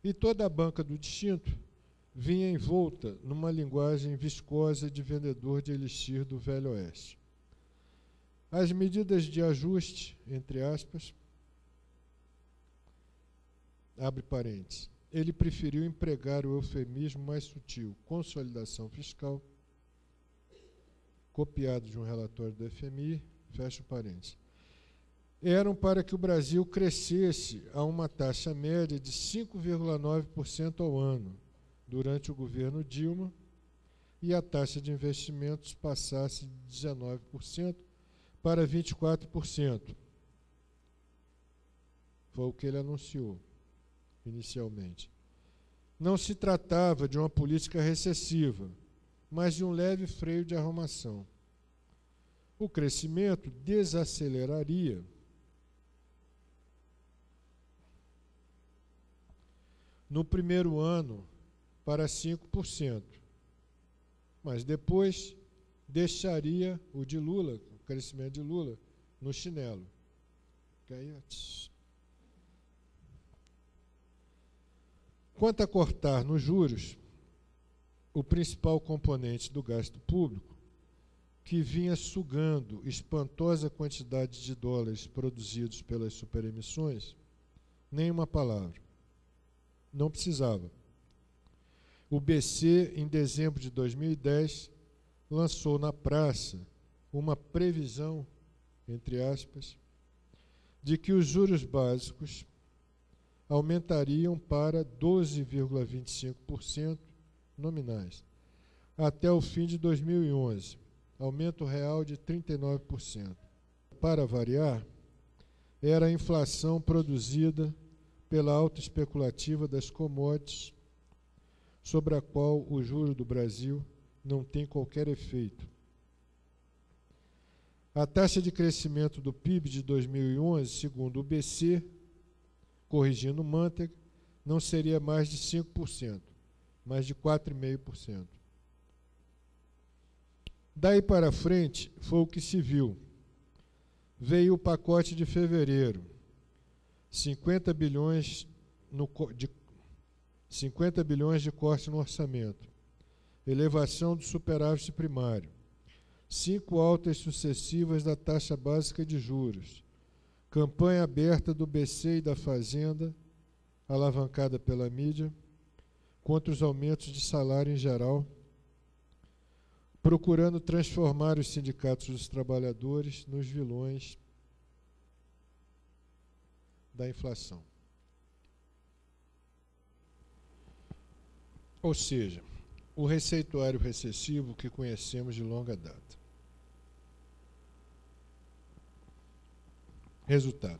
E toda a banca do distinto vinha envolta numa linguagem viscosa de vendedor de elixir do Velho Oeste. As medidas de ajuste, entre aspas, abre parênteses, ele preferiu empregar o eufemismo mais sutil, consolidação fiscal, copiado de um relatório do FMI, fecha parênteses. Eram para que o Brasil crescesse a uma taxa média de 5,9% ao ano durante o governo Dilma e a taxa de investimentos passasse de 19% para 24%. Foi o que ele anunciou inicialmente. Não se tratava de uma política recessiva, mas de um leve freio de arrumação. O crescimento desaceleraria no primeiro ano para 5%, mas depois deixaria o de Lula, o crescimento de Lula, no chinelo. Quanto a cortar nos juros, o principal componente do gasto público, que vinha sugando espantosa quantidade de dólares produzidos pelas superemissões, nem uma palavra. Não precisava. O BC, em dezembro de 2010, lançou na praça uma previsão, entre aspas, de que os juros básicos aumentariam para 12,25% nominais até o fim de 2011, aumento real de 39%. Para variar, era a inflação produzida pela alta especulativa das commodities, sobre a qual o juro do Brasil não tem qualquer efeito. A taxa de crescimento do PIB de 2011, segundo o BC, corrigindo Mantega, não seria mais de 5%, mas de 4,5%. Daí para frente, foi o que se viu. Veio o pacote de fevereiro, 50 bilhões de corte no orçamento, elevação do superávit primário, 5 altas sucessivas da taxa básica de juros, campanha aberta do BC e da Fazenda, alavancada pela mídia, contra os aumentos de salário em geral, procurando transformar os sindicatos dos trabalhadores nos vilões da inflação. Ou seja, o receituário recessivo que conhecemos de longa data. Resultado.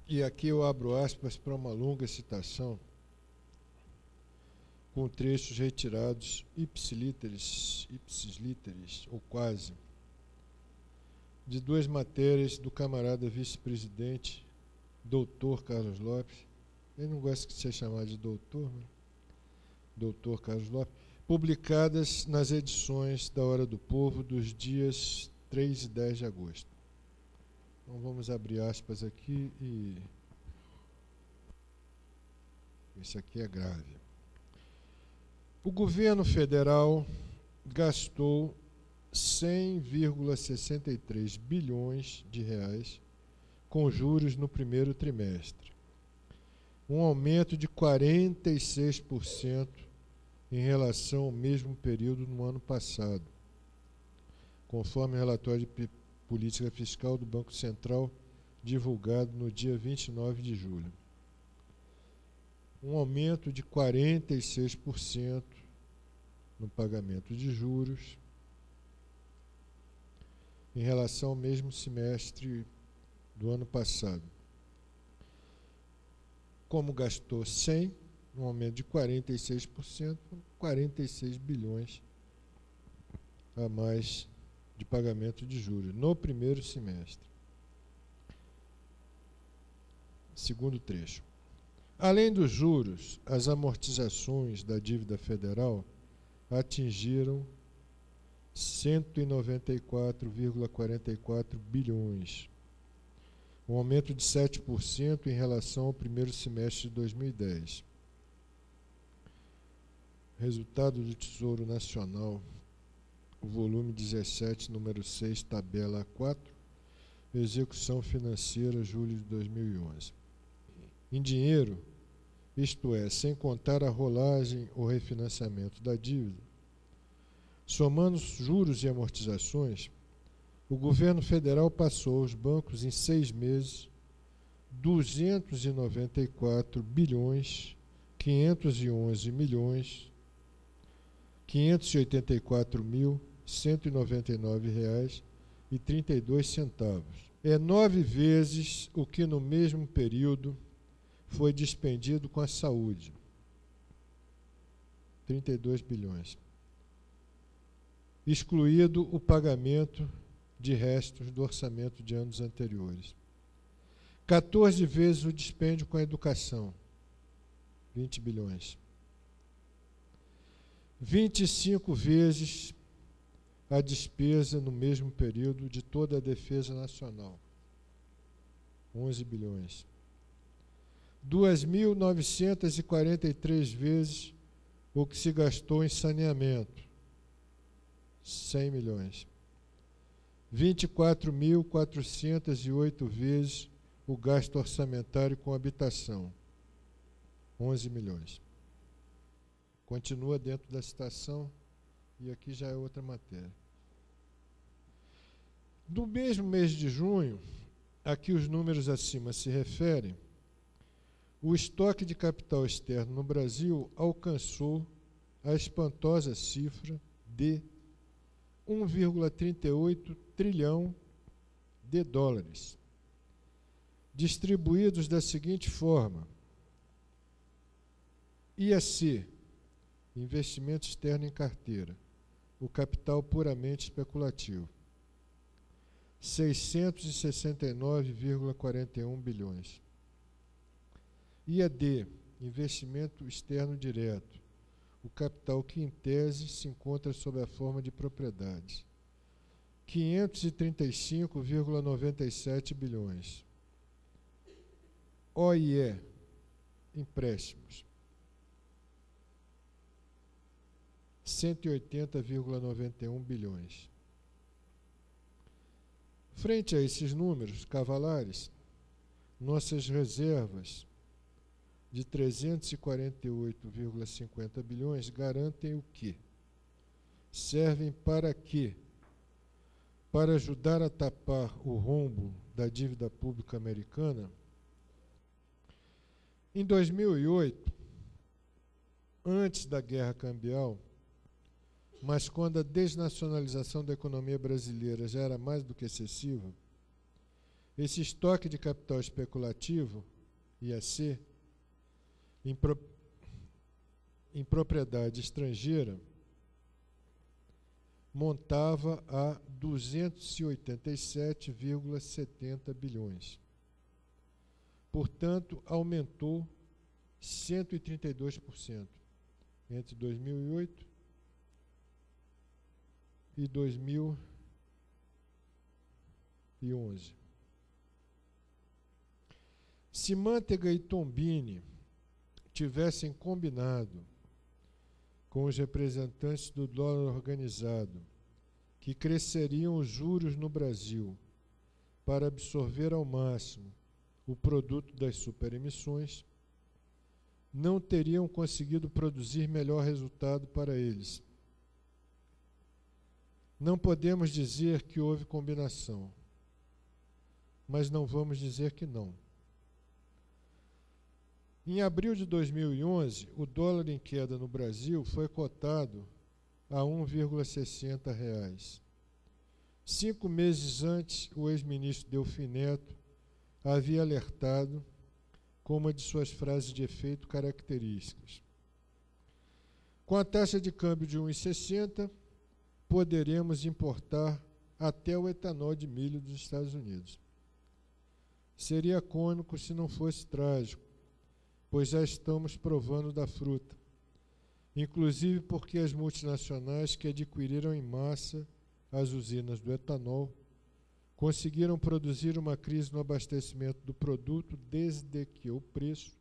E aqui eu abro aspas para uma longa citação com trechos retirados ipsis literis, ou quase, de 2 matérias do camarada vice-presidente, doutor Carlos Lopes. Ele não gosta de ser chamado de doutor, né? Doutor Carlos Lopes, publicadas nas edições da Hora do Povo dos dias 3 e 10 de agosto. Então vamos abrir aspas aqui e... Isso aqui é grave. O governo federal gastou 100,63 bilhões de reais com juros no primeiro trimestre, um aumento de 46% em relação ao mesmo período no ano passado, conforme o relatório de política fiscal do Banco Central divulgado no dia 29 de julho. Um aumento de 46% no pagamento de juros em relação ao mesmo semestre do ano passado. Como gastou 100, um aumento de 46%, 46 bilhões a mais de pagamento de juros no primeiro semestre. Segundo trecho. Além dos juros, as amortizações da dívida federal atingiram 194,44 bilhões, um aumento de 7% em relação ao primeiro semestre de 2010. Resultado do Tesouro Nacional, o volume 17, número 6, tabela 4, execução financeira, julho de 2011. Em dinheiro, isto é, sem contar a rolagem ou refinanciamento da dívida, somando juros e amortizações, o governo federal passou aos bancos em 6 meses 294 bilhões 511 milhões 584.199 reais e 32 centavos. É 9 vezes o que no mesmo período foi dispendido com a saúde, 32 bilhões, excluído o pagamento de restos do orçamento de anos anteriores. 14 vezes o dispêndio com a educação, 20 bilhões. 25 vezes a despesa no mesmo período de toda a defesa nacional, 11 bilhões. 2.943 vezes o que se gastou em saneamento, 100 milhões. 24.408 vezes o gasto orçamentário com habitação, 11 milhões. Continua dentro da citação e aqui já é outra matéria. No mesmo mês de junho, a que os números acima se referem, o estoque de capital externo no Brasil alcançou a espantosa cifra de 1,38 trilhão de dólares, distribuídos da seguinte forma: IAC, investimento externo em carteira, o capital puramente especulativo, 669,41 bilhões. IAD, investimento externo direto, o capital que em tese se encontra sob a forma de propriedades, 535,97 bilhões. OIE, empréstimos, 180,91 bilhões. Frente a esses números cavalares, nossas reservas de 348,50 bilhões garantem o quê? Servem para quê? Para ajudar a tapar o rombo da dívida pública americana. Em 2008, antes da guerra cambial, mas quando a desnacionalização da economia brasileira já era mais do que excessiva, esse estoque de capital especulativo, IAC, em propriedade estrangeira, montava a 287,70 bilhões. Portanto, aumentou 132% entre 2008 e 2011. Se Mantega e Tombini tivessem combinado com os representantes do dólar organizado que cresceriam os juros no Brasil para absorver ao máximo o produto das superemissões, não teriam conseguido produzir melhor resultado para eles. Não podemos dizer que houve combinação, mas não vamos dizer que não. Em abril de 2011, o dólar em queda no Brasil foi cotado a R$ 1,60. 5 meses antes, o ex-ministro Delfim Neto havia alertado com uma de suas frases de efeito características: com a taxa de câmbio de 1,60, poderemos importar até o etanol de milho dos Estados Unidos. Seria cômico se não fosse trágico, pois já estamos provando da fruta, inclusive porque as multinacionais que adquiriram em massa as usinas do etanol conseguiram produzir uma crise no abastecimento do produto desde que o preço